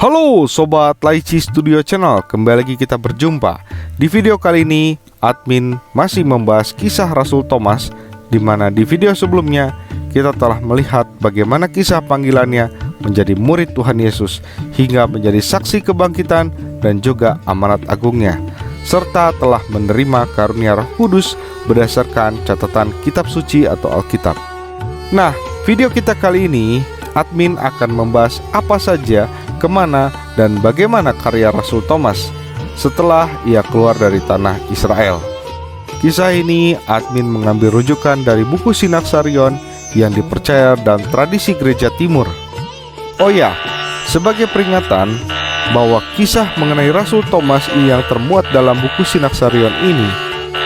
Halo Sobat Laici Studio Channel, kembali lagi kita berjumpa. Di video kali ini, admin masih membahas kisah Rasul Thomas, di mana di video sebelumnya kita telah melihat bagaimana kisah panggilannya menjadi murid Tuhan Yesus hingga menjadi saksi kebangkitan dan juga amanat agungnya, serta telah menerima karunia Roh Kudus berdasarkan catatan kitab suci atau Alkitab. Nah, video kita kali ini admin akan membahas apa saja, kemana, dan bagaimana karya Rasul Thomas setelah ia keluar dari tanah Israel. Kisah ini admin mengambil rujukan dari buku Sinaksarion yang dipercaya dan tradisi gereja timur. Oh ya, sebagai peringatan bahwa kisah mengenai Rasul Thomas yang termuat dalam buku Sinaksarion ini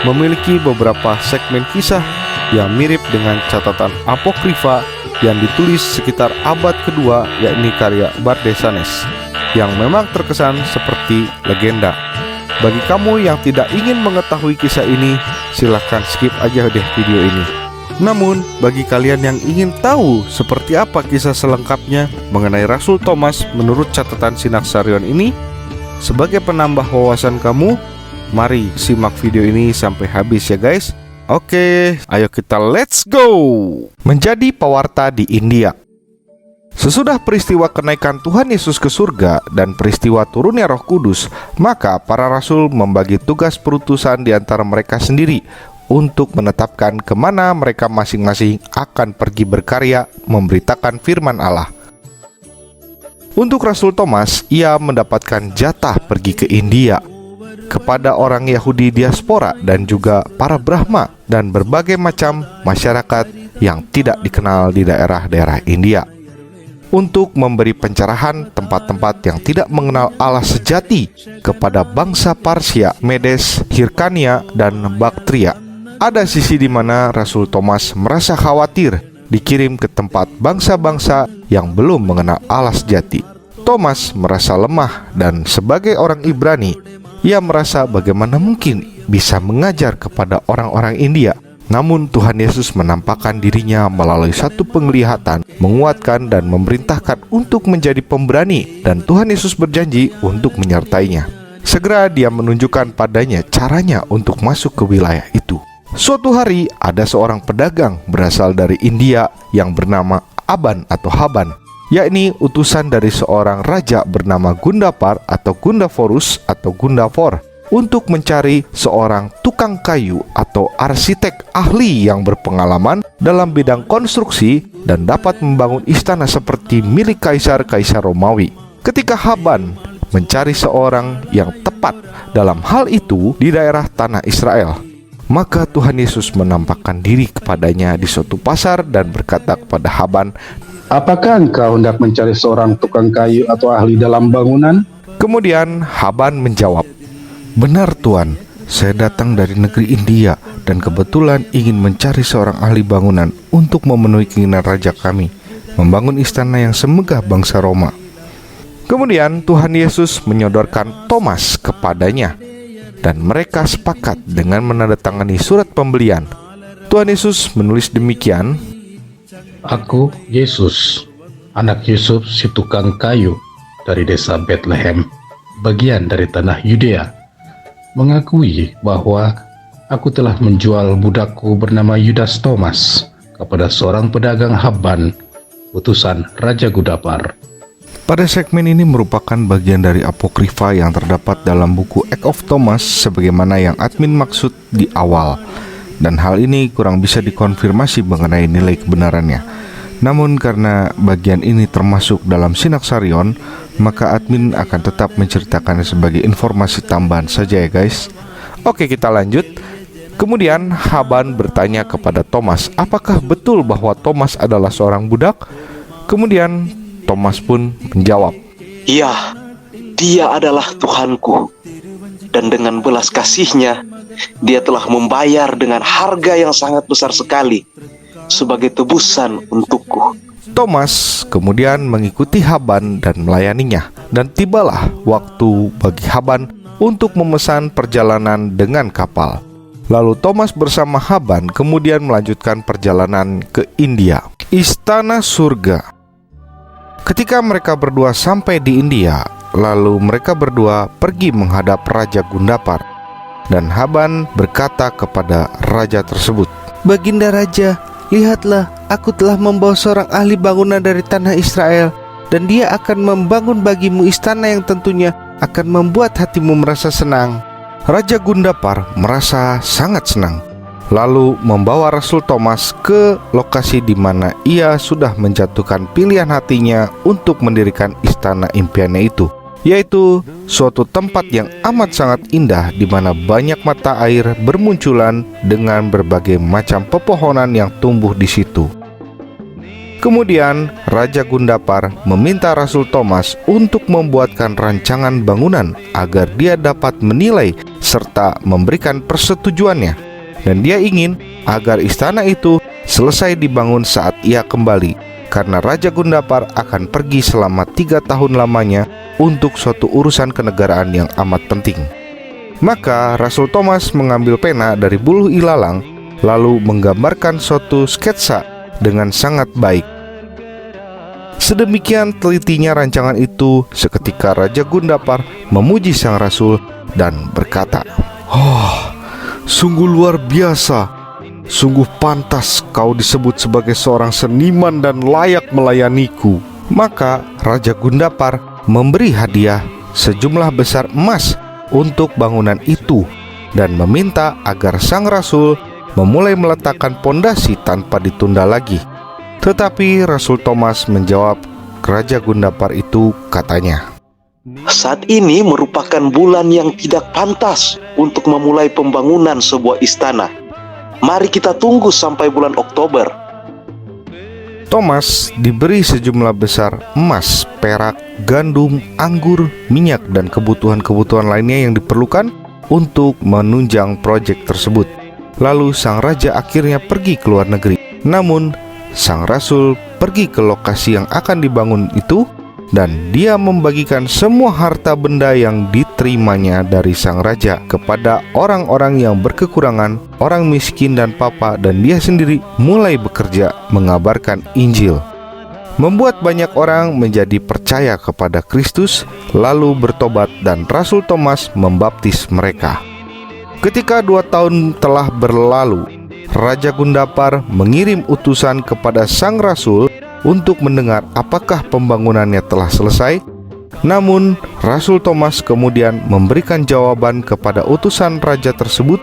memiliki beberapa segmen kisah yang mirip dengan catatan apokrifa yang ditulis sekitar abad kedua, yakni karya Bardesanes, yang memang terkesan seperti legenda. Bagi kamu yang tidak ingin mengetahui kisah ini, silahkan skip aja deh video ini. Namun, bagi kalian yang ingin tahu seperti apa kisah selengkapnya mengenai Rasul Thomas menurut catatan Sinaksarion ini, sebagai penambah wawasan kamu, mari simak video ini sampai habis ya guys. Oke, ayo kita let's go. Menjadi pewarta di India. Sesudah peristiwa kenaikan Tuhan Yesus ke surga dan peristiwa turunnya Roh Kudus, maka para rasul membagi tugas perutusan di antara mereka sendiri untuk menetapkan kemana mereka masing-masing akan pergi berkarya memberitakan firman Allah. Untuk Rasul Thomas, ia mendapatkan jatah pergi ke India kepada orang Yahudi diaspora dan juga para Brahma dan berbagai macam masyarakat yang tidak dikenal di daerah-daerah India, untuk memberi pencerahan tempat-tempat yang tidak mengenal Allah sejati kepada bangsa Parsia, Medes, Hirkania, dan Baktria. Ada sisi di mana Rasul Thomas merasa khawatir dikirim ke tempat bangsa-bangsa yang belum mengenal Allah sejati. Thomas merasa lemah dan sebagai orang Ibrani, ia merasa bagaimana mungkin bisa mengajar kepada orang-orang India. Namun Tuhan Yesus menampakkan dirinya melalui satu penglihatan, menguatkan dan memerintahkan untuk menjadi pemberani, dan Tuhan Yesus berjanji untuk menyertainya. Segera dia menunjukkan padanya caranya untuk masuk ke wilayah itu. Suatu hari ada seorang pedagang berasal dari India yang bernama Aban atau Haban, yakni utusan dari seorang raja bernama Gundapar atau Gundaforus atau Gundafor, untuk mencari seorang tukang kayu atau arsitek ahli yang berpengalaman dalam bidang konstruksi dan dapat membangun istana seperti milik kaisar-kaisar Romawi. Ketika Haban mencari seorang yang tepat dalam hal itu di daerah tanah Israel, maka Tuhan Yesus menampakkan diri kepadanya di suatu pasar dan berkata kepada Haban, "Apakah engkau hendak mencari seorang tukang kayu atau ahli dalam bangunan?" Kemudian Haban menjawab, "Benar Tuan, saya datang dari negeri India dan kebetulan ingin mencari seorang ahli bangunan untuk memenuhi keinginan raja kami, membangun istana yang semegah bangsa Roma." Kemudian Tuhan Yesus menyodorkan Thomas kepadanya, dan mereka sepakat dengan menandatangani surat pembelian. Tuhan Yesus menulis demikian, "Aku, Yesus, anak Yusuf si tukang kayu dari desa Bethlehem, bagian dari tanah Yudea, mengakui bahwa aku telah menjual budakku bernama Yudas Thomas kepada seorang pedagang Haban, utusan Raja Gudapar." Pada segmen ini merupakan bagian dari apokrifa yang terdapat dalam buku Act of Thomas sebagaimana yang admin maksud di awal, dan hal ini kurang bisa dikonfirmasi mengenai nilai kebenarannya. Namun karena bagian ini termasuk dalam Sinaksarion, maka admin akan tetap menceritakannya sebagai informasi tambahan saja ya guys. Oke, kita lanjut. Kemudian Haban bertanya kepada Thomas, apakah betul bahwa Thomas adalah seorang budak? Kemudian Thomas pun menjawab, "Iya, dia adalah Tuhanku, dan dengan belas kasihnya, dia telah membayar dengan harga yang sangat besar sekali sebagai tebusan untukku." Thomas kemudian mengikuti Haban dan melayaninya, dan tibalah waktu bagi Haban untuk memesan perjalanan dengan kapal. Lalu Thomas bersama Haban kemudian melanjutkan perjalanan ke India. Istana Surga. Ketika mereka berdua sampai di India, lalu mereka berdua pergi menghadap Raja Gundapar. Dan Haban berkata kepada raja tersebut, "Baginda Raja, lihatlah, aku telah membawa seorang ahli bangunan dari tanah Israel, dan dia akan membangun bagimu istana yang tentunya akan membuat hatimu merasa senang." Raja Gundapar merasa sangat senang, lalu membawa Rasul Thomas ke lokasi di mana ia sudah menjatuhkan pilihan hatinya untuk mendirikan istana impiannya itu, yaitu suatu tempat yang amat sangat indah di mana banyak mata air bermunculan dengan berbagai macam pepohonan yang tumbuh di situ. Kemudian Raja Gundapar meminta Rasul Thomas untuk membuatkan rancangan bangunan agar dia dapat menilai serta memberikan persetujuannya. Dan dia ingin agar istana itu selesai dibangun saat ia kembali, karena Raja Gundapar akan pergi selama 3 tahun lamanya untuk suatu urusan kenegaraan yang amat penting. Maka Rasul Thomas mengambil pena dari buluh ilalang, lalu menggambarkan suatu sketsa dengan sangat baik. Sedemikian telitinya rancangan itu, seketika Raja Gundapar memuji sang rasul dan berkata, "Oh, sungguh luar biasa. Sungguh pantas kau disebut sebagai seorang seniman dan layak melayaniku." Maka Raja Gundapar memberi hadiah sejumlah besar emas untuk bangunan itu dan meminta agar sang rasul memulai meletakkan pondasi tanpa ditunda lagi. Tetapi Rasul Thomas menjawab Raja Gundapar itu, katanya, Saat ini merupakan bulan yang tidak pantas untuk memulai pembangunan sebuah istana. Mari kita tunggu sampai bulan Oktober. Thomas diberi sejumlah besar emas, perak, gandum, anggur, minyak, dan kebutuhan-kebutuhan lainnya yang diperlukan untuk menunjang proyek tersebut. Lalu sang raja akhirnya pergi ke luar negeri. Namun sang rasul pergi ke lokasi yang akan dibangun itu, dan dia membagikan semua harta benda yang diterimanya dari sang raja kepada orang-orang yang berkekurangan, orang miskin dan papa, dan dia sendiri mulai bekerja mengabarkan Injil, membuat banyak orang menjadi percaya kepada Kristus, lalu bertobat, dan Rasul Thomas membaptis mereka. Ketika 2 tahun telah berlalu, Raja Gundapar mengirim utusan kepada sang rasul untuk mendengar apakah pembangunannya telah selesai. Namun Rasul Thomas kemudian memberikan jawaban kepada utusan raja tersebut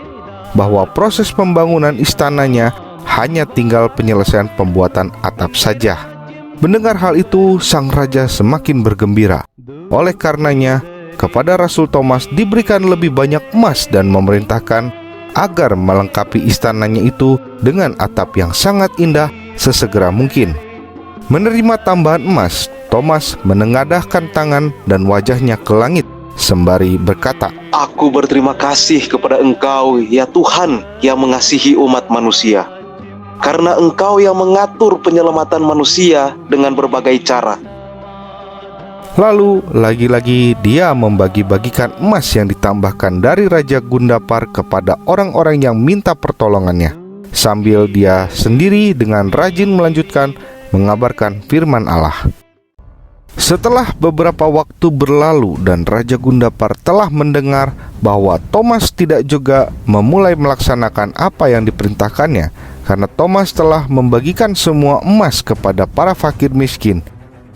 bahwa proses pembangunan istananya hanya tinggal penyelesaian pembuatan atap saja. Mendengar hal itu, sang raja semakin bergembira. Oleh karenanya, kepada Rasul Thomas diberikan lebih banyak emas dan memerintahkan agar melengkapi istananya itu dengan atap yang sangat indah sesegera mungkin. Menerima tambahan emas, Thomas menengadahkan tangan dan wajahnya ke langit sembari berkata, Aku berterima kasih kepada Engkau, ya Tuhan yang mengasihi umat manusia, karena Engkau yang mengatur penyelamatan manusia dengan berbagai cara. Lalu lagi-lagi dia membagi-bagikan emas yang ditambahkan dari Raja Gundapar kepada orang-orang yang minta pertolongannya, sambil dia sendiri dengan rajin melanjutkan mengabarkan firman Allah. Setelah beberapa waktu berlalu dan Raja Gundapar telah mendengar bahwa Thomas tidak juga memulai melaksanakan apa yang diperintahkannya, karena Thomas telah membagikan semua emas kepada para fakir miskin,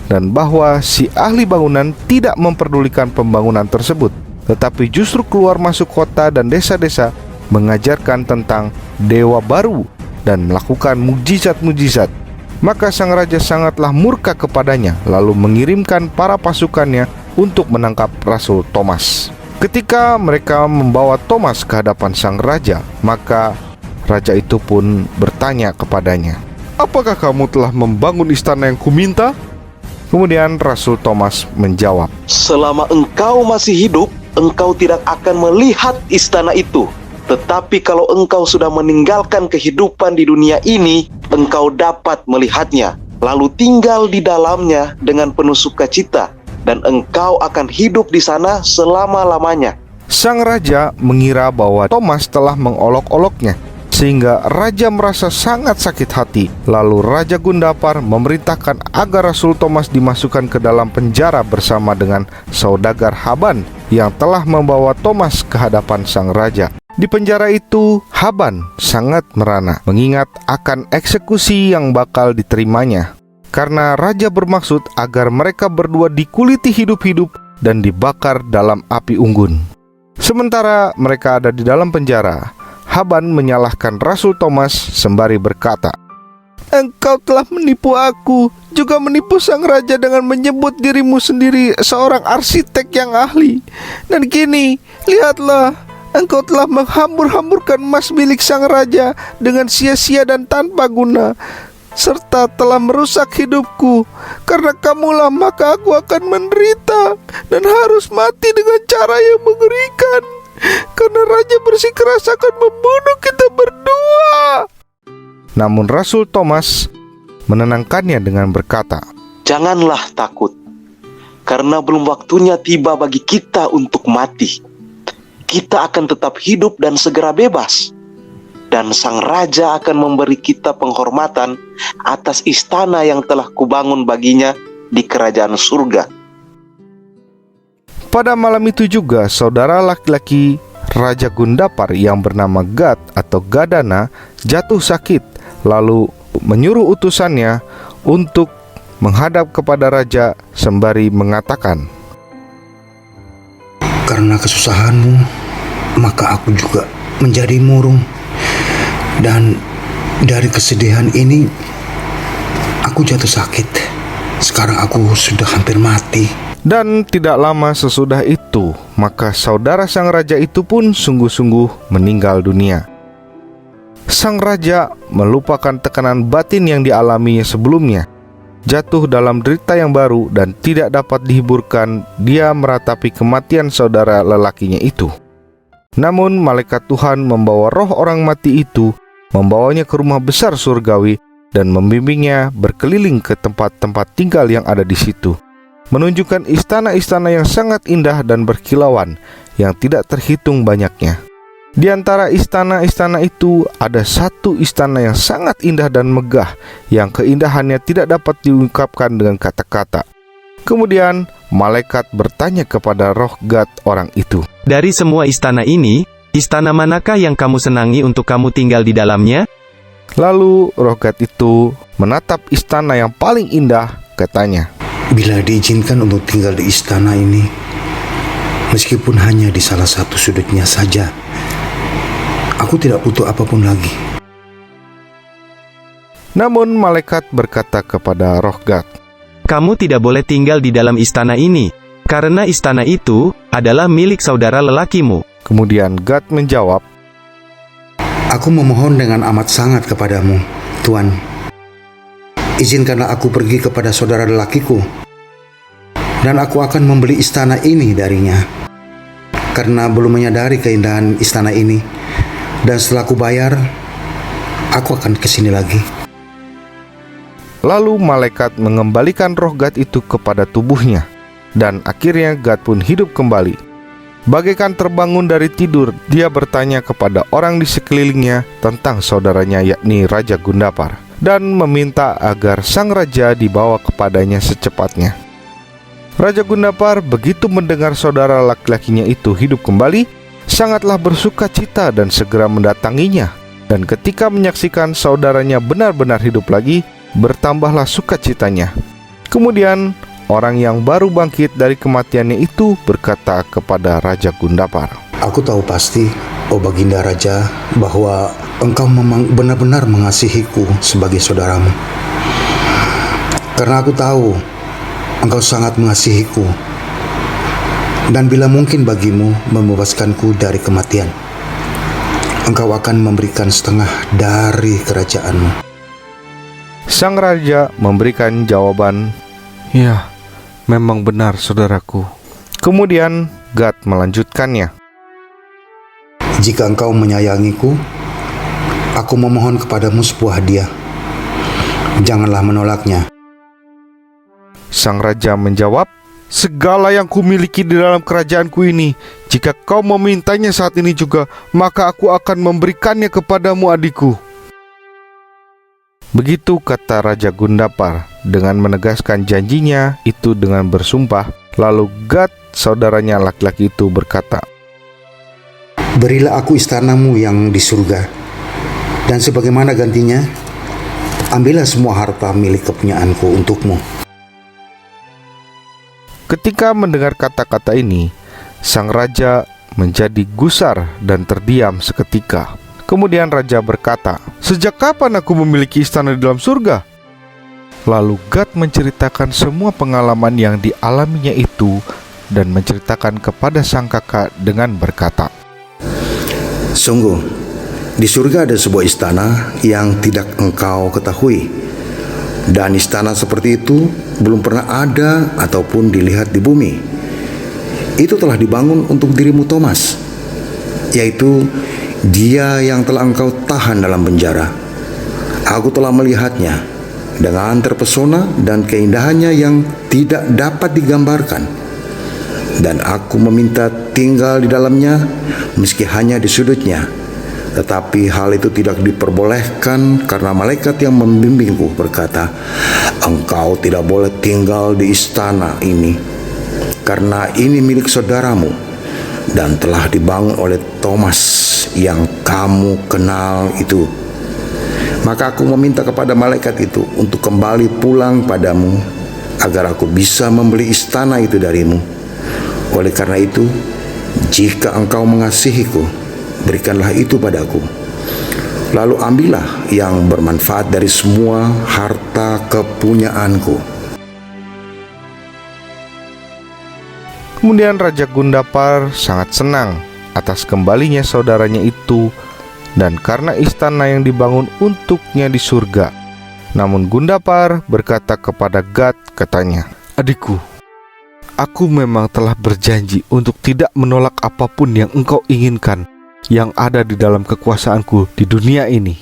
dan bahwa si ahli bangunan tidak memperdulikan pembangunan tersebut, tetapi justru keluar masuk kota dan desa-desa mengajarkan tentang dewa baru dan melakukan mukjizat-mukjizat. Maka sang raja sangatlah murka kepadanya, lalu mengirimkan para pasukannya untuk menangkap Rasul Thomas. Ketika mereka membawa Thomas ke hadapan sang raja, maka raja itu pun bertanya kepadanya, "Apakah kamu telah membangun istana yang kuminta?" Kemudian Rasul Thomas menjawab, Selama engkau masih hidup, engkau tidak akan melihat istana itu. Tetapi kalau engkau sudah meninggalkan kehidupan di dunia ini, engkau dapat melihatnya, lalu tinggal di dalamnya dengan penuh sukacita, dan engkau akan hidup di sana selama-lamanya. Sang raja mengira bahwa Thomas telah mengolok-oloknya, sehingga raja merasa sangat sakit hati. Lalu Raja Gundapar memerintahkan agar Rasul Thomas dimasukkan ke dalam penjara bersama dengan saudagar Haban yang telah membawa Thomas ke hadapan sang raja. Di penjara itu, Haban sangat merana mengingat akan eksekusi yang bakal diterimanya, karena raja bermaksud agar mereka berdua dikuliti hidup-hidup dan dibakar dalam api unggun. Sementara mereka ada di dalam penjara, Haban menyalahkan Rasul Thomas sembari berkata, "Engkau telah menipu aku, juga menipu sang raja dengan menyebut dirimu sendiri seorang arsitek yang ahli. Dan kini, lihatlah, engkau telah menghambur-hamburkan emas milik sang raja dengan sia-sia dan tanpa guna, serta telah merusak hidupku. Karena kamulah maka aku akan menderita dan harus mati dengan cara yang mengerikan, karena raja bersikeras akan membunuh kita berdua." Namun Rasul Thomas menenangkannya dengan berkata, Janganlah takut, karena belum waktunya tiba bagi kita untuk mati. Kita akan tetap hidup dan segera bebas. Dan sang raja akan memberi kita penghormatan atas istana yang telah kubangun baginya di kerajaan surga. Pada malam itu juga saudara laki-laki Raja Gundapar yang bernama Gad atau Gadana jatuh sakit, lalu menyuruh utusannya untuk menghadap kepada raja sembari mengatakan, "Karena kesusahanmu, maka aku juga menjadi murung. Dan dari kesedihan ini, aku jatuh sakit. Sekarang aku sudah hampir mati." Dan tidak lama sesudah itu, maka saudara sang raja itu pun sungguh-sungguh meninggal dunia. Sang raja melupakan tekanan batin yang dialaminya sebelumnya, jatuh dalam derita yang baru dan tidak dapat dihiburkan. Dia meratapi kematian saudara lelakinya itu. Namun malaikat Tuhan membawa roh orang mati itu, membawanya ke rumah besar surgawi dan membimbingnya berkeliling ke tempat-tempat tinggal yang ada di situ, menunjukkan istana-istana yang sangat indah dan berkilauan yang tidak terhitung banyaknya. Di antara istana-istana itu ada satu istana yang sangat indah dan megah, yang keindahannya tidak dapat diungkapkan dengan kata-kata. Kemudian malaikat bertanya kepada roh Gad orang itu, "Dari semua istana ini, istana manakah yang kamu senangi untuk kamu tinggal di dalamnya?" Lalu roh Gad itu menatap istana yang paling indah, katanya, "Bila diizinkan untuk tinggal di istana ini, meskipun hanya di salah satu sudutnya saja, aku tidak butuh apapun lagi." Namun malaikat berkata kepada roh Gad, "Kamu tidak boleh tinggal di dalam istana ini, karena istana itu adalah milik saudara lelakimu." Kemudian Gad menjawab, "Aku memohon dengan amat sangat kepadamu, Tuan. Izinkanlah aku pergi kepada saudara lelakiku, dan aku akan membeli istana ini darinya, karena belum menyadari keindahan istana ini. Dan setelah aku bayar, aku akan kesini lagi." Lalu malaikat mengembalikan roh Gad itu kepada tubuhnya, dan akhirnya Gad pun hidup kembali. Bagaikan terbangun dari tidur, dia bertanya kepada orang di sekelilingnya tentang saudaranya, yakni Raja Gundapar, dan meminta agar sang raja dibawa kepadanya secepatnya. Raja Gundapar begitu mendengar saudara laki-lakinya itu hidup kembali, sangatlah bersuka cita dan segera mendatanginya. Dan ketika menyaksikan saudaranya benar-benar hidup lagi, bertambahlah sukacitanya. Kemudian orang yang baru bangkit dari kematiannya itu berkata kepada Raja Gundapar, "Aku tahu pasti, oh Baginda Raja, bahwa engkau memang benar-benar mengasihiku sebagai saudaramu. Karena aku tahu engkau sangat mengasihiku. Dan bila mungkin bagimu membebaskanku dari kematian, engkau akan memberikan setengah dari kerajaanmu." Sang raja memberikan jawaban, "Ya, memang benar saudaraku." Kemudian Gad melanjutkannya, "Jika engkau menyayangiku, aku memohon kepadamu sebuah hadiah. Janganlah menolaknya." Sang raja menjawab, segala yang kumiliki di dalam kerajaanku ini. Jika kau memintanya saat ini juga, maka aku akan memberikannya kepadamu, adikku." Begitu kata Raja Gundapar dengan menegaskan janjinya itu dengan bersumpah. Lalu Gad, saudaranya laki-laki itu, berkata, Berilah aku istanamu yang di surga, dan sebagaimana gantinya, ambillah semua harta milik kepunyaanku untukmu. Ketika mendengar kata-kata ini, sang raja menjadi gusar dan terdiam seketika. Kemudian raja berkata, "Sejak kapan aku memiliki istana di dalam surga?" Lalu Gad menceritakan semua pengalaman yang dialaminya itu dan menceritakan kepada sang kakak dengan berkata, Sungguh, di surga ada sebuah istana yang tidak engkau ketahui, dan istana seperti itu belum pernah ada ataupun dilihat di bumi. Itu telah dibangun untuk dirimu, Thomas, yaitu dia yang telah engkau tahan dalam penjara. Aku telah melihatnya dengan terpesona dan keindahannya yang tidak dapat digambarkan, dan aku meminta tinggal di dalamnya meski hanya di sudutnya. Tetapi hal itu tidak diperbolehkan karena malaikat yang membimbingku berkata, "Engkau tidak boleh tinggal di istana ini, karena ini milik saudaramu dan telah dibangun oleh Thomas yang kamu kenal itu." Maka aku meminta kepada malaikat itu untuk kembali pulang padamu, agar aku bisa membeli istana itu darimu. Oleh karena itu, jika engkau mengasihiku, berikanlah itu padaku. Lalu ambillah yang bermanfaat dari semua harta kepunyaanku. Kemudian Raja Gundapar sangat senang atas kembalinya saudaranya itu, dan karena istana yang dibangun untuknya di surga. Namun Gundapar berkata kepada Gad, katanya, "Adikku, aku memang telah berjanji untuk tidak menolak apapun yang engkau inginkan yang ada di dalam kekuasaanku di dunia ini.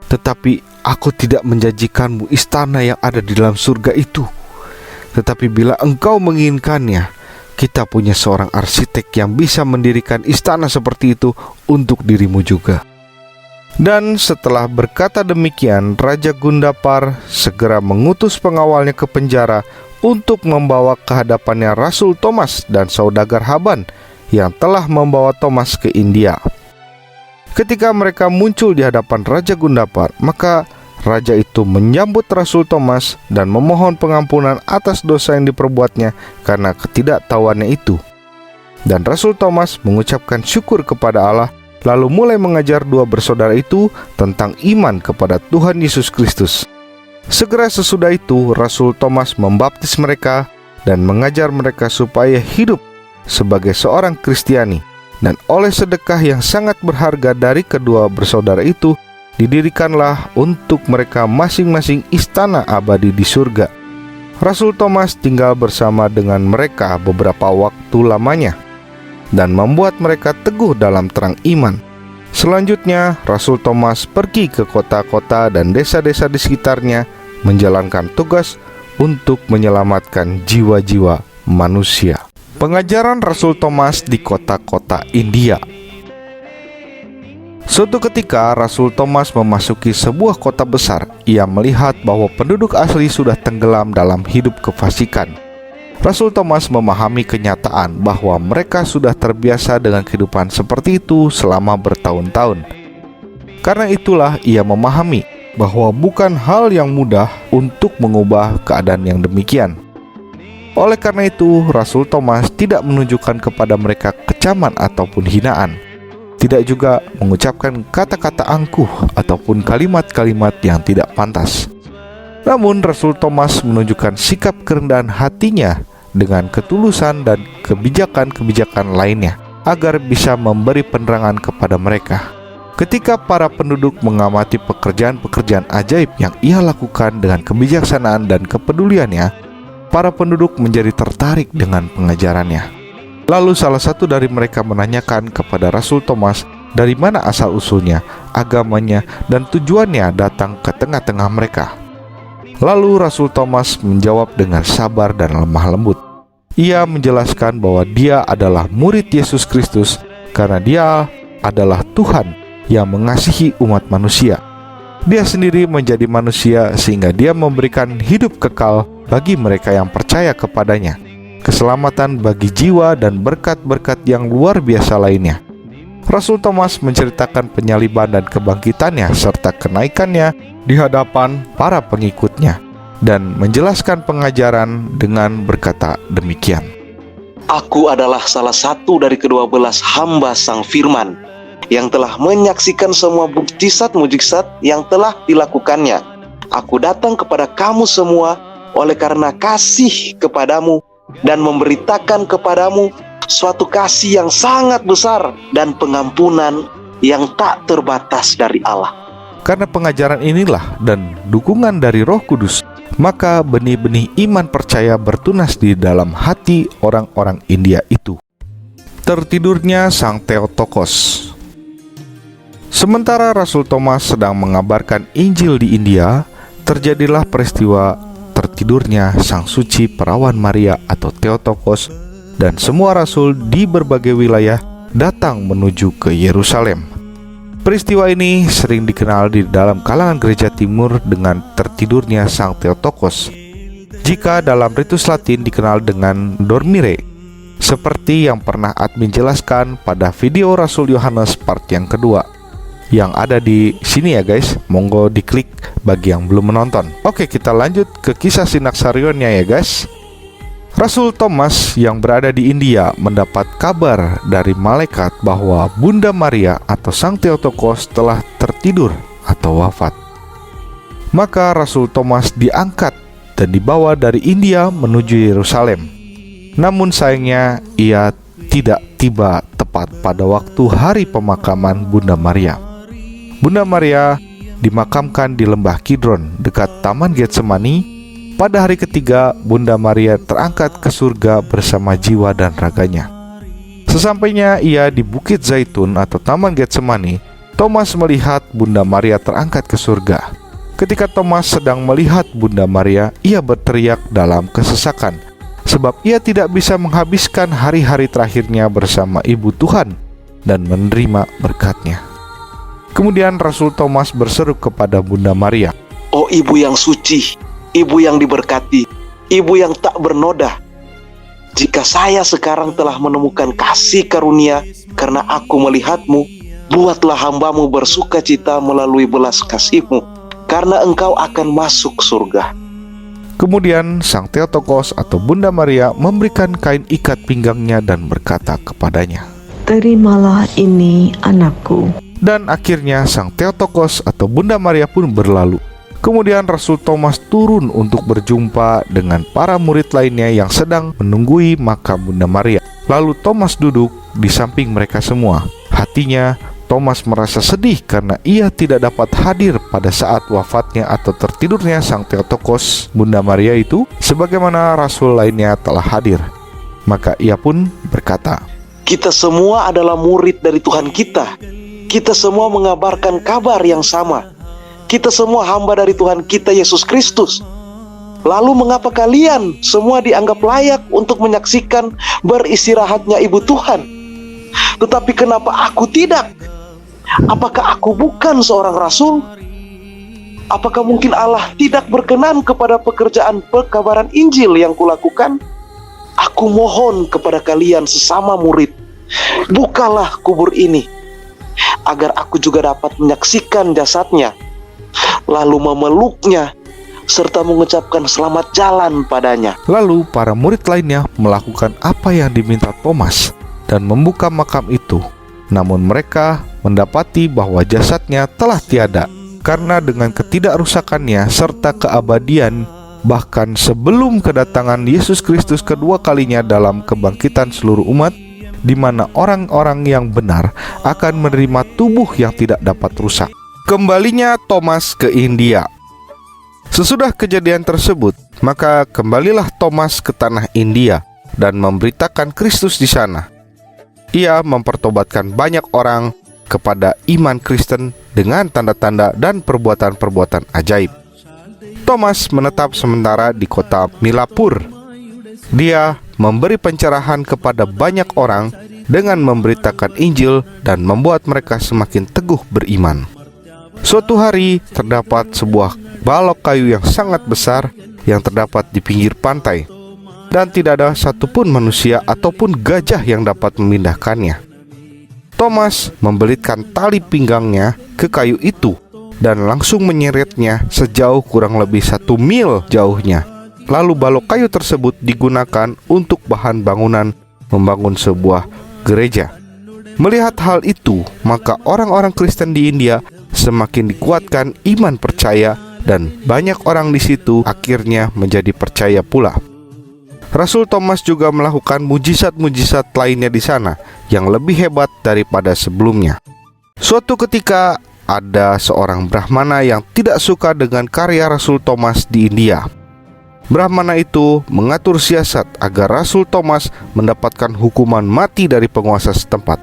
Tetapi aku tidak menjanjikanmu istana yang ada di dalam surga itu. Tetapi bila engkau menginginkannya, kita punya seorang arsitek yang bisa mendirikan istana seperti itu untuk dirimu juga." Dan setelah berkata demikian, Raja Gundapar segera mengutus pengawalnya ke penjara untuk membawa ke hadapannya Rasul Thomas dan saudagar Haban yang telah membawa Thomas ke India. Ketika mereka muncul di hadapan Raja Gundapar, maka raja itu menyambut Rasul Thomas dan memohon pengampunan atas dosa yang diperbuatnya karena ketidaktahuannya itu. Dan Rasul Thomas mengucapkan syukur kepada Allah, lalu mulai mengajar dua bersaudara itu tentang iman kepada Tuhan Yesus Kristus. Segera sesudah itu, Rasul Thomas membaptis mereka dan mengajar mereka supaya hidup sebagai seorang Kristiani. Dan oleh sedekah yang sangat berharga dari kedua bersaudara itu, didirikanlah untuk mereka masing-masing istana abadi di surga. Rasul Thomas tinggal bersama dengan mereka beberapa waktu lamanya dan membuat mereka teguh dalam terang iman. Selanjutnya, Rasul Thomas pergi ke kota-kota dan desa-desa di sekitarnya, menjalankan tugas untuk menyelamatkan jiwa-jiwa manusia. Pengajaran Rasul Thomas di kota-kota India. Suatu ketika, Rasul Thomas memasuki sebuah kota besar. Ia melihat bahwa penduduk asli sudah tenggelam dalam hidup kefasikan. Rasul Thomas memahami kenyataan bahwa mereka sudah terbiasa dengan kehidupan seperti itu selama bertahun-tahun. Karena itulah ia memahami bahwa bukan hal yang mudah untuk mengubah keadaan yang demikian. Oleh karena itu, Rasul Thomas tidak menunjukkan kepada mereka kecaman ataupun hinaan, tidak juga mengucapkan kata-kata angkuh ataupun kalimat-kalimat yang tidak pantas. Namun Rasul Thomas menunjukkan sikap kerendahan hatinya dengan ketulusan dan kebijakan-kebijakan lainnya agar bisa memberi penerangan kepada mereka. Ketika para penduduk mengamati pekerjaan-pekerjaan ajaib yang ia lakukan dengan kebijaksanaan dan kepeduliannya, para penduduk menjadi tertarik dengan pengajarannya. Lalu salah satu dari mereka menanyakan kepada Rasul Thomas dari mana asal-usulnya, agamanya, dan tujuannya datang ke tengah-tengah mereka. Lalu Rasul Thomas menjawab dengan sabar dan lemah lembut, Ia menjelaskan bahwa dia adalah murid Yesus Kristus karena dia adalah Tuhan yang mengasihi umat manusia. Dia sendiri menjadi manusia sehingga dia memberikan hidup kekal bagi mereka yang percaya kepadanya, keselamatan bagi jiwa dan berkat-berkat yang luar biasa lainnya. Rasul Thomas menceritakan penyaliban dan kebangkitannya serta kenaikannya di hadapan para pengikutnya dan menjelaskan pengajaran dengan berkata demikian. Aku adalah salah satu dari ke-12 hamba Sang Firman yang telah menyaksikan semua mukjizat-mukjizat yang telah dilakukannya. Aku datang kepada kamu semua oleh karena kasih kepadamu dan memberitakan kepadamu suatu kasih yang sangat besar dan pengampunan yang tak terbatas dari Allah. Karena pengajaran inilah dan dukungan dari Roh Kudus, maka benih-benih iman percaya bertunas di dalam hati orang-orang India itu. Tertidurnya Sang Theotokos. Sementara Rasul Thomas sedang mengabarkan Injil di India, terjadilah peristiwa tertidurnya Sang Suci Perawan Maria atau Theotokos, dan semua rasul di berbagai wilayah datang menuju ke Yerusalem. Peristiwa ini sering dikenal di dalam kalangan gereja timur dengan tertidurnya Sang Theotokos, jika dalam ritus Latin dikenal dengan dormire, seperti yang pernah admin jelaskan pada video Rasul Yohanes part yang kedua, yang ada di sini ya guys. Monggo diklik bagi yang belum menonton. Oke, kita lanjut ke kisah Sinaksarionnya ya guys. Rasul Thomas yang berada di India mendapat kabar dari malaikat bahwa Bunda Maria atau Sang Theotokos telah tertidur atau wafat. Maka Rasul Thomas diangkat dan dibawa dari India menuju Yerusalem. Namun sayangnya ia tidak tiba tepat pada waktu hari pemakaman Bunda Maria. Bunda Maria dimakamkan di lembah Kidron dekat Taman Getsemani. Pada hari ketiga, Bunda Maria terangkat ke surga bersama jiwa dan raganya. Sesampainya ia di Bukit Zaitun atau Taman Getsemani, Thomas melihat Bunda Maria terangkat ke surga. Ketika Thomas sedang melihat Bunda Maria, ia berteriak dalam kesesakan, sebab ia tidak bisa menghabiskan hari-hari terakhirnya bersama Ibu Tuhan dan menerima berkat-Nya. Kemudian Rasul Thomas berseru kepada Bunda Maria, "Oh Ibu yang suci, Ibu yang diberkati, Ibu yang tak bernoda, jika saya sekarang telah menemukan kasih karunia karena aku melihatmu, buatlah hambamu bersuka cita melalui belas kasih-Mu, karena Engkau akan masuk surga." Kemudian Sang Theotokos atau Bunda Maria memberikan kain ikat pinggangnya dan berkata kepadanya, "Terimalah ini anakku." Dan akhirnya Sang Theotokos atau Bunda Maria pun berlalu. Kemudian Rasul Thomas turun untuk berjumpa dengan para murid lainnya yang sedang menunggui makam Bunda Maria. Lalu Thomas duduk di samping mereka semua. Hatinya Thomas merasa sedih karena ia tidak dapat hadir pada saat wafatnya atau tertidurnya Sang Theotokos Bunda Maria itu, sebagaimana rasul lainnya telah hadir. Maka ia pun berkata, Kita semua adalah murid dari Tuhan kita. Kita semua mengabarkan kabar yang sama. Kita semua hamba dari Tuhan kita Yesus Kristus. Lalu mengapa kalian semua dianggap layak untuk menyaksikan beristirahatnya Ibu Tuhan? Tetapi kenapa aku tidak? Apakah aku bukan seorang rasul? Apakah mungkin Allah tidak berkenan kepada pekerjaan pekabaran Injil yang kulakukan? Aku mohon kepada kalian sesama murid, bukalah kubur ini, agar aku juga dapat menyaksikan jasadnya, lalu memeluknya, serta mengucapkan selamat jalan padanya. Lalu para murid lainnya melakukan apa yang diminta Thomas dan membuka makam itu. Namun mereka mendapati bahwa jasadnya telah tiada, karena dengan ketidakrusakannya serta keabadian, bahkan sebelum kedatangan Yesus Kristus kedua kalinya dalam kebangkitan seluruh umat, di mana orang-orang yang benar akan menerima tubuh yang tidak dapat rusak. Kembalinya Thomas ke India. Sesudah kejadian tersebut, maka kembalilah Thomas ke tanah India dan memberitakan Kristus di sana. Ia mempertobatkan banyak orang kepada iman Kristen dengan tanda-tanda dan perbuatan-perbuatan ajaib. Thomas menetap sementara di kota Milapur. Dia memberi pencerahan kepada banyak orang dengan memberitakan Injil dan membuat mereka semakin teguh beriman. Suatu hari terdapat sebuah balok kayu yang sangat besar yang terdapat di pinggir pantai, dan tidak ada satupun manusia ataupun gajah yang dapat memindahkannya. Thomas membelitkan tali pinggangnya ke kayu itu dan langsung menyeretnya sejauh kurang lebih 1 mil jauhnya. Lalu balok kayu tersebut digunakan untuk bahan bangunan membangun sebuah gereja. Melihat hal itu, maka orang-orang Kristen di India semakin dikuatkan iman percaya, dan banyak orang di situ akhirnya menjadi percaya pula. Rasul Thomas juga melakukan mujizat-mujizat lainnya di sana yang lebih hebat daripada sebelumnya. Suatu ketika ada seorang Brahmana yang tidak suka dengan karya Rasul Thomas di India. Brahmana itu mengatur siasat agar Rasul Thomas mendapatkan hukuman mati dari penguasa setempat.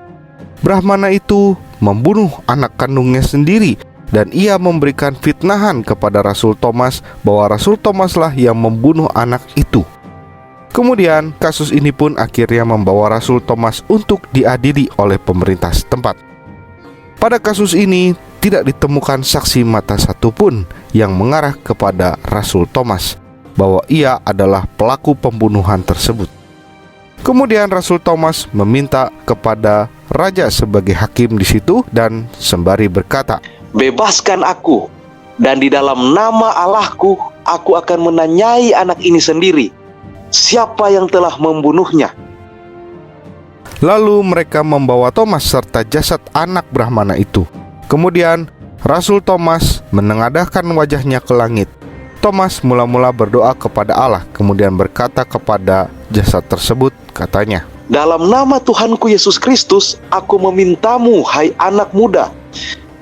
Brahmana itu membunuh anak kandungnya sendiri, dan ia memberikan fitnahan kepada Rasul Thomas bahwa Rasul Thomaslah yang membunuh anak itu. Kemudian kasus ini pun akhirnya membawa Rasul Thomas untuk diadili oleh pemerintah setempat. Pada kasus ini tidak ditemukan saksi mata satupun yang mengarah kepada Rasul Thomas bahwa ia adalah pelaku pembunuhan tersebut. Kemudian Rasul Thomas meminta kepada raja sebagai hakim di situ dan sembari berkata, "Bebaskan aku, dan di dalam nama Allahku, aku akan menanyai anak ini sendiri. Siapa yang telah membunuhnya?" Lalu mereka membawa Thomas serta jasad anak Brahmana itu. Kemudian Rasul Thomas menengadahkan wajahnya ke langit. Thomas mula-mula berdoa kepada Allah, kemudian berkata kepada jasad tersebut, katanya, "Dalam nama Tuhanku Yesus Kristus, aku memintamu, hai anak muda,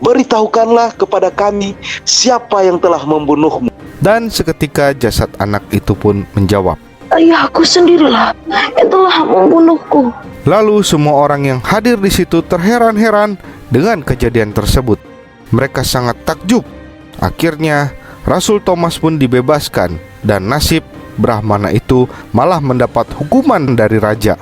beritahukanlah kepada kami siapa yang telah membunuhmu." Dan seketika jasad anak itu pun menjawab, Ayahku sendirilah yang telah membunuhku. Lalu semua orang yang hadir di situ terheran-heran dengan kejadian tersebut. Mereka sangat takjub. Akhirnya Rasul Thomas pun dibebaskan, dan nasib Brahmana itu malah mendapat hukuman dari raja.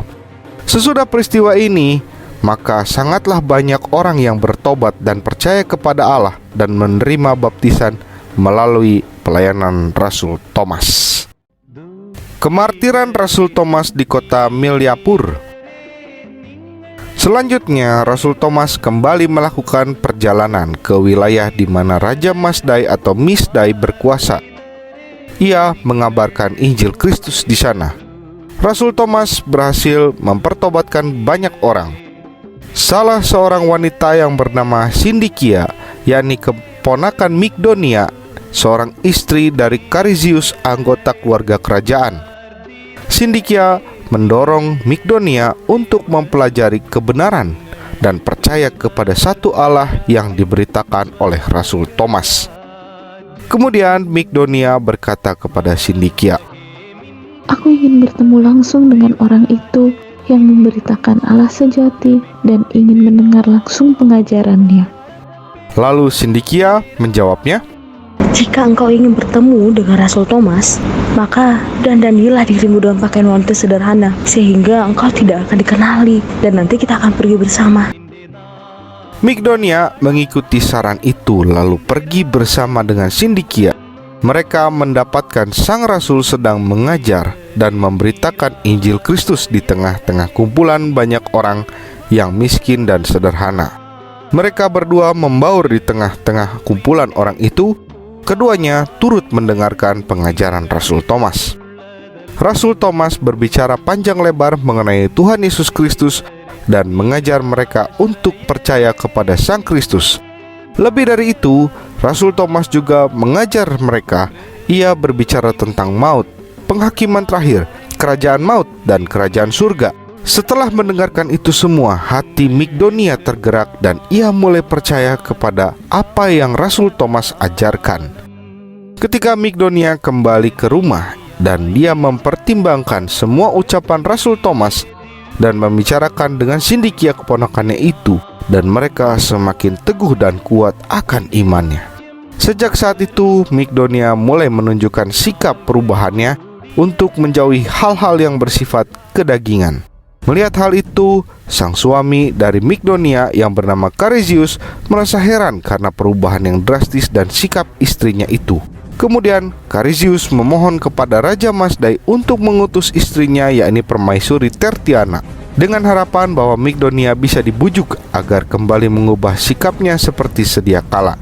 Sesudah peristiwa ini, maka sangatlah banyak orang yang bertobat dan percaya kepada Allah dan menerima baptisan melalui pelayanan Rasul Thomas. Kemartiran Rasul Thomas di kota Milyapur. Selanjutnya, Rasul Thomas kembali melakukan perjalanan ke wilayah di mana Raja Masdai atau Misdai berkuasa. Ia mengabarkan Injil Kristus di sana. Rasul Thomas berhasil mempertobatkan banyak orang. Salah seorang wanita yang bernama Sindikia, yakni keponakan Migdonia, seorang istri dari Karizius, anggota keluarga kerajaan. Sindikia mendorong Migdonia untuk mempelajari kebenaran dan percaya kepada satu Allah yang diberitakan oleh Rasul Thomas. Kemudian Migdonia berkata kepada Sindikia, "Aku ingin bertemu langsung dengan orang itu yang memberitakan Allah sejati dan ingin mendengar langsung pengajarannya." Lalu Sindikia menjawabnya, "Jika engkau ingin bertemu dengan Rasul Thomas, maka dandanilah dirimu dengan pakaian wanita sederhana, sehingga engkau tidak akan dikenali, dan nanti kita akan pergi bersama." Migdonia mengikuti saran itu lalu pergi bersama dengan Sindikia. Mereka mendapatkan sang rasul sedang mengajar dan memberitakan Injil Kristus di tengah-tengah kumpulan banyak orang yang miskin dan sederhana. Mereka berdua membaur di tengah-tengah kumpulan orang itu. Keduanya turut mendengarkan pengajaran Rasul Thomas. Rasul Thomas berbicara panjang lebar mengenai Tuhan Yesus Kristus dan mengajar mereka untuk percaya kepada Sang Kristus. Lebih dari itu, Rasul Thomas juga mengajar mereka. Ia berbicara tentang maut, penghakiman terakhir, kerajaan maut, dan kerajaan surga. Setelah mendengarkan itu semua, hati Migdonia tergerak dan ia mulai percaya kepada apa yang Rasul Thomas ajarkan. Ketika Migdonia kembali ke rumah dan dia mempertimbangkan semua ucapan Rasul Thomas dan membicarakan dengan Sindikia keponakannya itu, dan mereka semakin teguh dan kuat akan imannya. Sejak saat itu, Migdonia mulai menunjukkan sikap perubahannya untuk menjauhi hal-hal yang bersifat kedagingan. Melihat hal itu, sang suami dari Migdonia yang bernama Karizius merasa heran karena perubahan yang drastis dan sikap istrinya itu. Kemudian Karizius memohon kepada Raja Masdai untuk mengutus istrinya, yakni permaisuri Tertiana, dengan harapan bahwa Migdonia bisa dibujuk agar kembali mengubah sikapnya seperti sedia kala.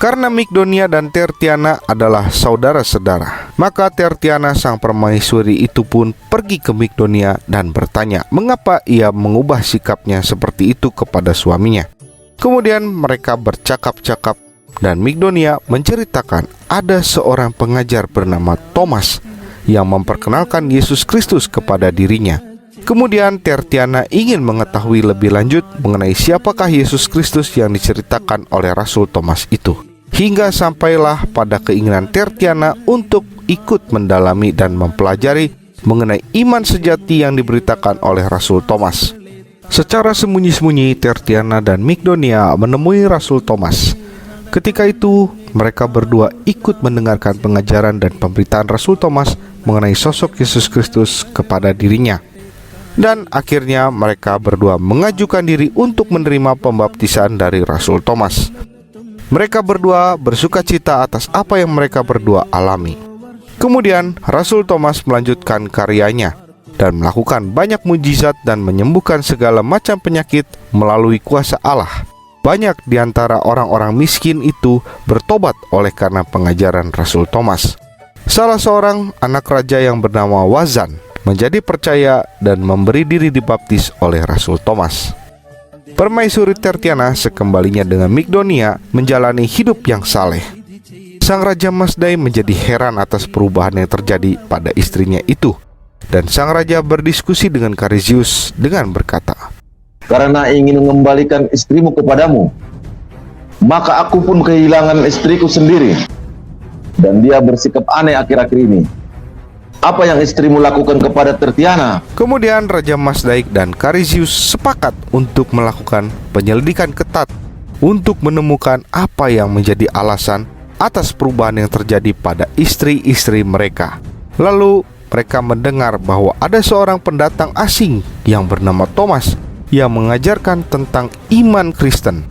Karena Migdonia dan Tertiana adalah saudara-saudara, maka Tertiana sang permaisuri itu pun pergi ke Migdonia dan bertanya mengapa ia mengubah sikapnya seperti itu kepada suaminya. Kemudian mereka bercakap-cakap dan Migdonia menceritakan ada seorang pengajar bernama Thomas yang memperkenalkan Yesus Kristus kepada dirinya. Kemudian Tertiana ingin mengetahui lebih lanjut mengenai siapakah Yesus Kristus yang diceritakan oleh Rasul Thomas itu. Hingga sampailah pada keinginan Tertiana untuk ikut mendalami dan mempelajari mengenai iman sejati yang diberitakan oleh Rasul Thomas. Secara sembunyi-sembunyi Tertiana dan Migdonia menemui Rasul Thomas. Ketika itu mereka berdua ikut mendengarkan pengajaran dan pemberitaan Rasul Thomas mengenai sosok Yesus Kristus kepada dirinya. Dan akhirnya mereka berdua mengajukan diri untuk menerima pembaptisan dari Rasul Thomas. Mereka berdua bersukacita atas apa yang mereka berdua alami. Kemudian Rasul Thomas melanjutkan karyanya dan melakukan banyak mujizat dan menyembuhkan segala macam penyakit melalui kuasa Allah. Banyak di antara orang-orang miskin itu bertobat oleh karena pengajaran Rasul Thomas. Salah seorang anak raja yang bernama Wazan menjadi percaya dan memberi diri dibaptis oleh Rasul Thomas. Permaisuri Tertiana sekembalinya dengan Migdonia menjalani hidup yang saleh. Sang Raja Masdai menjadi heran atas perubahan yang terjadi pada istrinya itu. Dan sang raja berdiskusi dengan Karizius dengan berkata, "Karena ingin mengembalikan istrimu kepadamu, maka aku pun kehilangan istriku sendiri, dan dia bersikap aneh akhir-akhir ini. Apa yang istrimu lakukan kepada Tertiana?" Kemudian Raja Masdai dan Karizius sepakat untuk melakukan penyelidikan ketat untuk menemukan apa yang menjadi alasan atas perubahan yang terjadi pada istri-istri mereka. Lalu mereka mendengar bahwa ada seorang pendatang asing yang bernama Thomas yang mengajarkan tentang iman Kristen.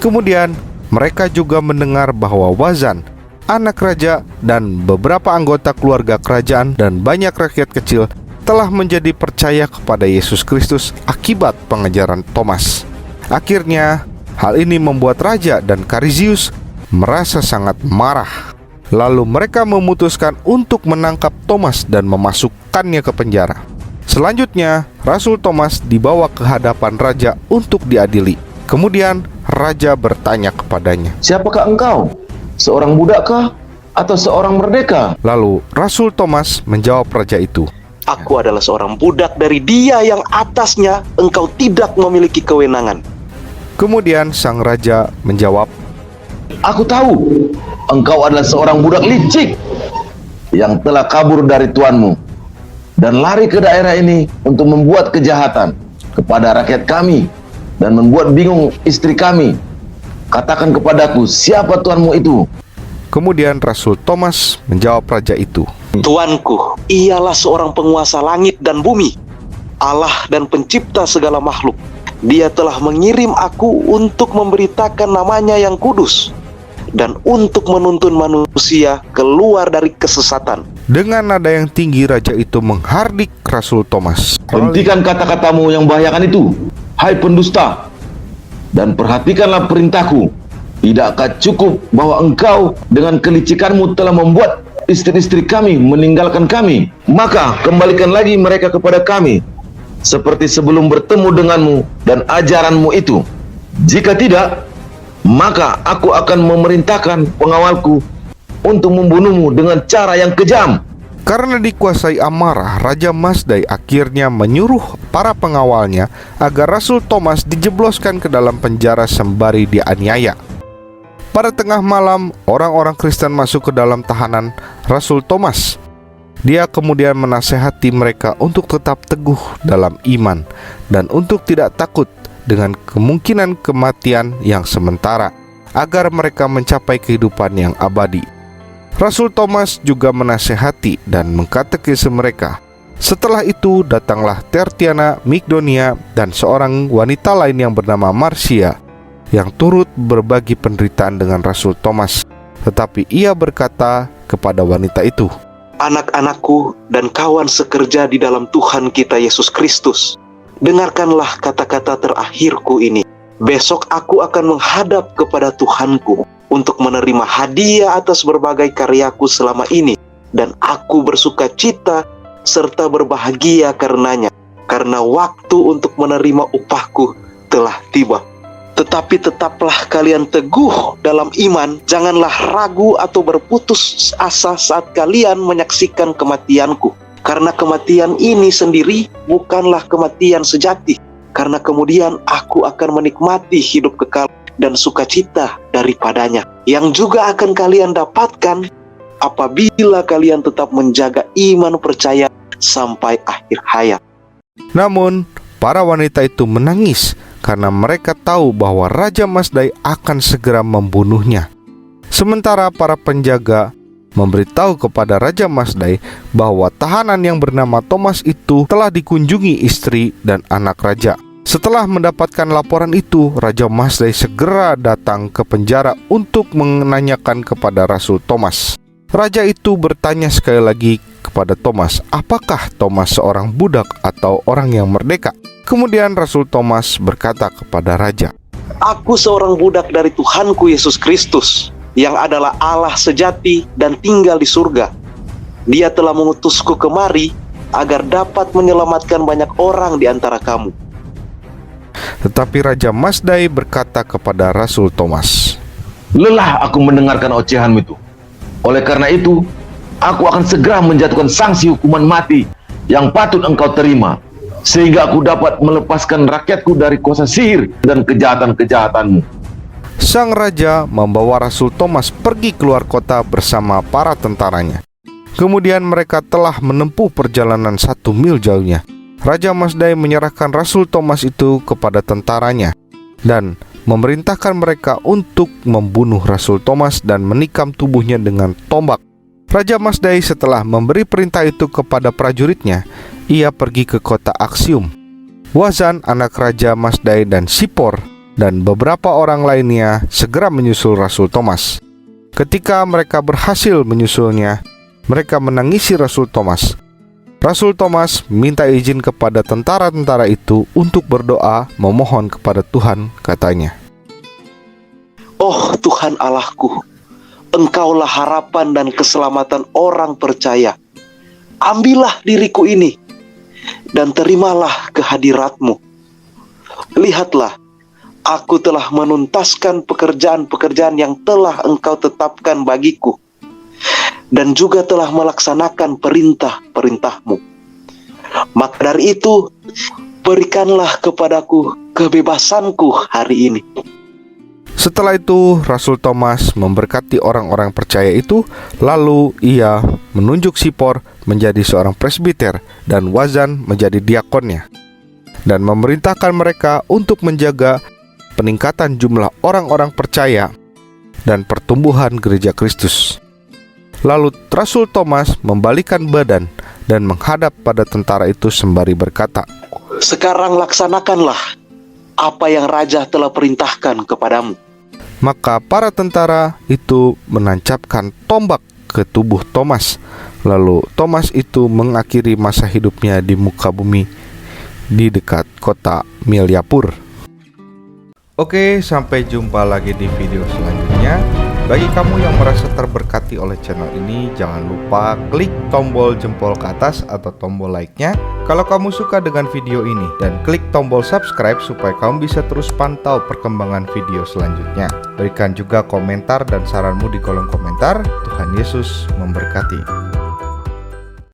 Kemudian mereka juga mendengar bahwa Wazan, anak raja, dan beberapa anggota keluarga kerajaan dan banyak rakyat kecil telah menjadi percaya kepada Yesus Kristus akibat pengajaran Thomas. Akhirnya, hal ini membuat raja dan Karizius merasa sangat marah. Lalu mereka memutuskan untuk menangkap Thomas dan memasukkannya ke penjara. Selanjutnya, Rasul Thomas dibawa ke hadapan raja untuk diadili. Kemudian, raja bertanya kepadanya, "Siapakah engkau? Seorang budakkah atau seorang merdeka?" Lalu Rasul Thomas menjawab raja itu, Aku adalah seorang budak dari Dia yang atasnya engkau tidak memiliki kewenangan. Kemudian sang raja menjawab, "Aku tahu engkau adalah seorang budak licik yang telah kabur dari tuanmu dan lari ke daerah ini untuk membuat kejahatan kepada rakyat kami dan membuat bingung istri kami. Katakan kepadaku, siapa tuanmu itu?" Kemudian Rasul Thomas menjawab raja itu, Tuanku, ialah seorang penguasa langit dan bumi, Allah dan pencipta segala makhluk. Dia telah mengirim aku untuk memberitakan namanya yang kudus dan untuk menuntun manusia keluar dari kesesatan. Dengan nada yang tinggi raja itu menghardik Rasul Thomas. "Hentikan kata-katamu yang membahayakan itu, hai pendusta, dan perhatikanlah perintahku. Tidakkah cukup bahwa engkau dengan kelicikanmu telah membuat istri-istri kami meninggalkan kami? Maka kembalikan lagi mereka kepada kami, seperti sebelum bertemu denganmu dan ajaranmu itu. Jika tidak, maka aku akan memerintahkan pengawalku untuk membunuhmu dengan cara yang kejam." Karena dikuasai amarah, Raja Masdai akhirnya menyuruh para pengawalnya agar Rasul Thomas dijebloskan ke dalam penjara sembari dianiaya. Pada tengah malam, orang-orang Kristen masuk ke dalam tahanan Rasul Thomas. Dia kemudian menasehati mereka untuk tetap teguh dalam iman dan untuk tidak takut dengan kemungkinan kematian yang sementara, agar mereka mencapai kehidupan yang abadi. Rasul Thomas juga menasehati dan mengkatekise mereka. Setelah itu datanglah Tertiana, Migdonia, dan seorang wanita lain yang bernama Marcia yang turut berbagi penderitaan dengan Rasul Thomas. Tetapi ia berkata kepada wanita itu, "Anak-anakku dan kawan sekerja di dalam Tuhan kita Yesus Kristus, dengarkanlah kata-kata terakhirku ini. Besok aku akan menghadap kepada Tuhanku untuk menerima hadiah atas berbagai karyaku selama ini, dan aku bersuka cita serta berbahagia karenanya, karena waktu untuk menerima upahku telah tiba. Tetapi tetaplah kalian teguh dalam iman, janganlah ragu atau berputus asa saat kalian menyaksikan kematianku. Karena kematian ini sendiri bukanlah kematian sejati, karena kemudian aku akan menikmati hidup kekal dan sukacita daripadanya, yang juga akan kalian dapatkan apabila kalian tetap menjaga iman percaya sampai akhir hayat." Namun, para wanita itu menangis karena mereka tahu bahwa Raja Mazdai akan segera membunuhnya. Sementara para penjaga memberitahu kepada Raja Mazdai bahwa tahanan yang bernama Thomas itu telah dikunjungi istri dan anak raja. Setelah mendapatkan laporan itu, Raja Mazdai segera datang ke penjara untuk menanyakan kepada Rasul Thomas. Raja itu bertanya sekali lagi kepada Thomas, apakah Thomas seorang budak atau orang yang merdeka? Kemudian Rasul Thomas berkata kepada Raja, "Aku seorang budak dari Tuhanku Yesus Kristus, yang adalah Allah sejati dan tinggal di surga. Dia telah mengutusku kemari agar dapat menyelamatkan banyak orang di antara kamu." Tetapi Raja Mazdai berkata kepada Rasul Thomas, Lelah aku mendengarkan ocehanmu itu. Oleh karena itu, aku akan segera menjatuhkan sanksi hukuman mati yang patut engkau terima, sehingga aku dapat melepaskan rakyatku dari kuasa sihir dan kejahatan-kejahatanmu. Sang raja membawa Rasul Thomas pergi keluar kota bersama para tentaranya. Kemudian mereka telah menempuh perjalanan 1 mil jauhnya. Raja Mazdai menyerahkan Rasul Thomas itu kepada tentaranya dan memerintahkan mereka untuk membunuh Rasul Thomas dan menikam tubuhnya dengan tombak. Raja Mazdai setelah memberi perintah itu kepada prajuritnya, ia pergi ke kota Aksium. Wazan, anak Raja Mazdai, dan Sipor dan beberapa orang lainnya segera menyusul Rasul Thomas. Ketika mereka berhasil menyusulnya, mereka menangisi Rasul Thomas. Rasul Thomas minta izin kepada tentara-tentara itu untuk berdoa memohon kepada Tuhan, katanya, "Oh Tuhan Allahku, Engkaulah harapan dan keselamatan orang percaya. Ambillah diriku ini dan terimalah kehadirat-Mu. Lihatlah, aku telah menuntaskan pekerjaan-pekerjaan yang telah Engkau tetapkan bagiku, dan juga telah melaksanakan perintah-perintah-Mu. Maka dari itu, berikanlah kepadaku kebebasanku hari ini." Setelah itu, Rasul Thomas memberkati orang-orang percaya itu, lalu ia menunjuk Sipor menjadi seorang presbiter dan Wazan menjadi diakonnya, dan memerintahkan mereka untuk menjaga peningkatan jumlah orang-orang percaya dan pertumbuhan gereja Kristus. Lalu Rasul Thomas membalikan badan dan menghadap pada tentara itu sembari berkata, "Sekarang laksanakanlah apa yang raja telah perintahkan kepadamu." Maka para tentara itu menancapkan tombak ke tubuh Thomas. Lalu Thomas itu mengakhiri masa hidupnya di muka bumi di dekat kota Milyapur. Oke, sampai jumpa lagi di video selanjutnya. Bagi kamu yang merasa terberkati oleh channel ini, jangan lupa klik tombol jempol ke atas atau tombol like-nya kalau kamu suka dengan video ini, dan klik tombol subscribe supaya kamu bisa terus pantau perkembangan video selanjutnya. Berikan juga komentar dan saranmu di kolom komentar. Tuhan Yesus memberkati.